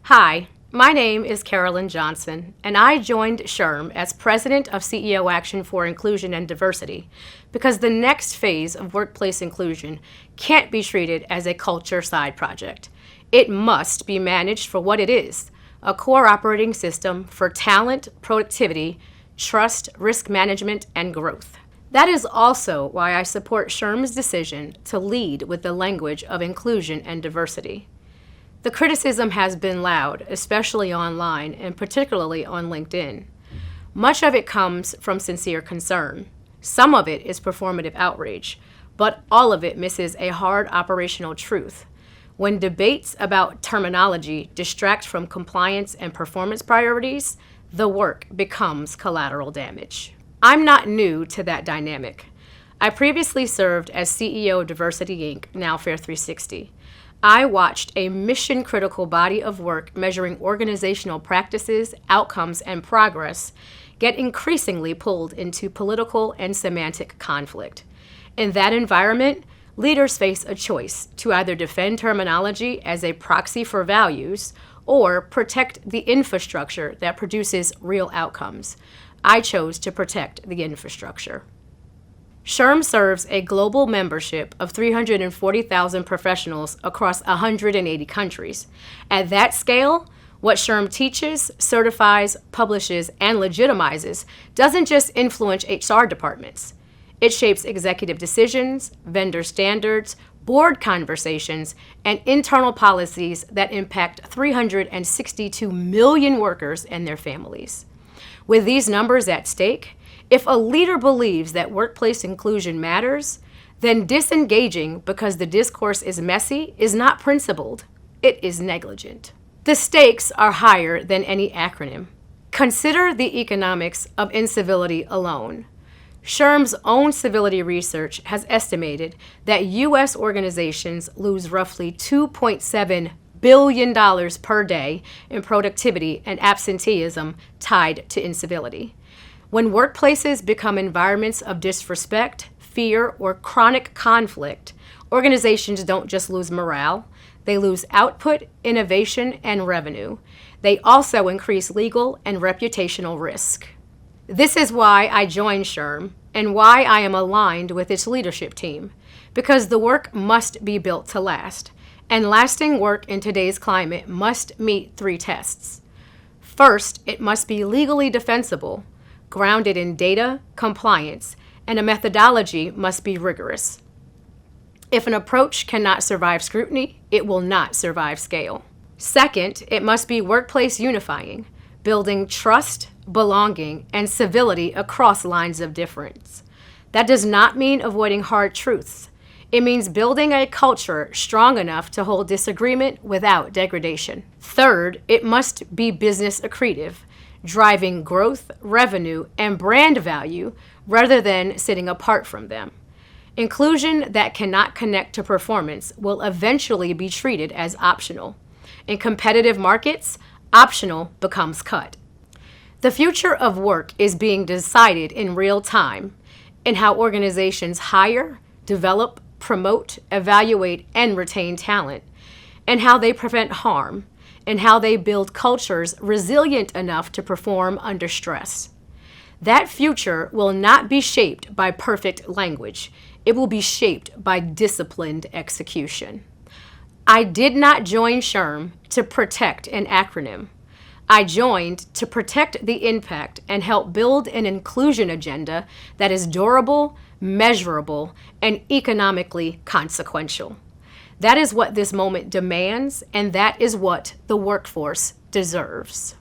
Hi, my name is Carolynn Johnson, and I joined SHRM as President of CEO Action for Inclusion and Diversity because the next phase of workplace inclusion can't be treated as a culture side project. It must be managed for what it is, a core operating system for talent, productivity, trust, risk management, and growth. That is also why I support SHRM's decision to lead with the language of inclusion and diversity. The criticism has been loud, especially online and particularly on LinkedIn. Much of it comes from sincere concern. Some of it is performative outrage, but all of it misses a hard operational truth. When debates about terminology distract from compliance and performance priorities, the work becomes collateral damage. I'm not new to that dynamic. I previously served as CEO of Diversity Inc., now Fair 360. I watched a mission-critical body of work measuring organizational practices, outcomes, and progress get increasingly pulled into political and semantic conflict. In that environment, leaders face a choice to either defend terminology as a proxy for values or protect the infrastructure that produces real outcomes. I chose to protect the infrastructure. SHRM serves a global membership of 340,000 professionals across 180 countries. At that scale, what SHRM teaches, certifies, publishes, and legitimizes doesn't just influence HR departments. It shapes executive decisions, vendor standards, board conversations, and internal policies that impact 362 million workers and their families. With these numbers at stake, if a leader believes that workplace inclusion matters, then disengaging because the discourse is messy is not principled, it is negligent. The stakes are higher than any acronym. Consider the economics of incivility alone. SHRM's own civility research has estimated that U.S. organizations lose roughly $2.7 billion per day in productivity and absenteeism tied to incivility. When workplaces become environments of disrespect, fear, or chronic conflict, organizations don't just lose morale, they lose output, innovation, and revenue. They also increase legal and reputational risk. This is why I joined SHRM and why I am aligned with its leadership team, because the work must be built to last, and lasting work in today's climate must meet 3 tests. First, it must be legally defensible, grounded in data, compliance, and a methodology must be rigorous. If an approach cannot survive scrutiny, it will not survive scale. Second, it must be workplace unifying, building trust, belonging, and civility across lines of difference. That does not mean avoiding hard truths. It means building a culture strong enough to hold disagreement without degradation. Third, it must be business accretive, driving growth, revenue, and brand value rather than sitting apart from them. Inclusion that cannot connect to performance will eventually be treated as optional. In competitive markets, optional becomes cut. The future of work is being decided in real time in how organizations hire, develop, promote, evaluate, and retain talent, and how they prevent harm, and how they build cultures resilient enough to perform under stress. That future will not be shaped by perfect language. It will be shaped by disciplined execution. I did not join SHRM to protect an acronym. I joined to protect the impact and help build an inclusion agenda that is durable, measurable, and economically consequential. That is what this moment demands, and that is what the workforce deserves.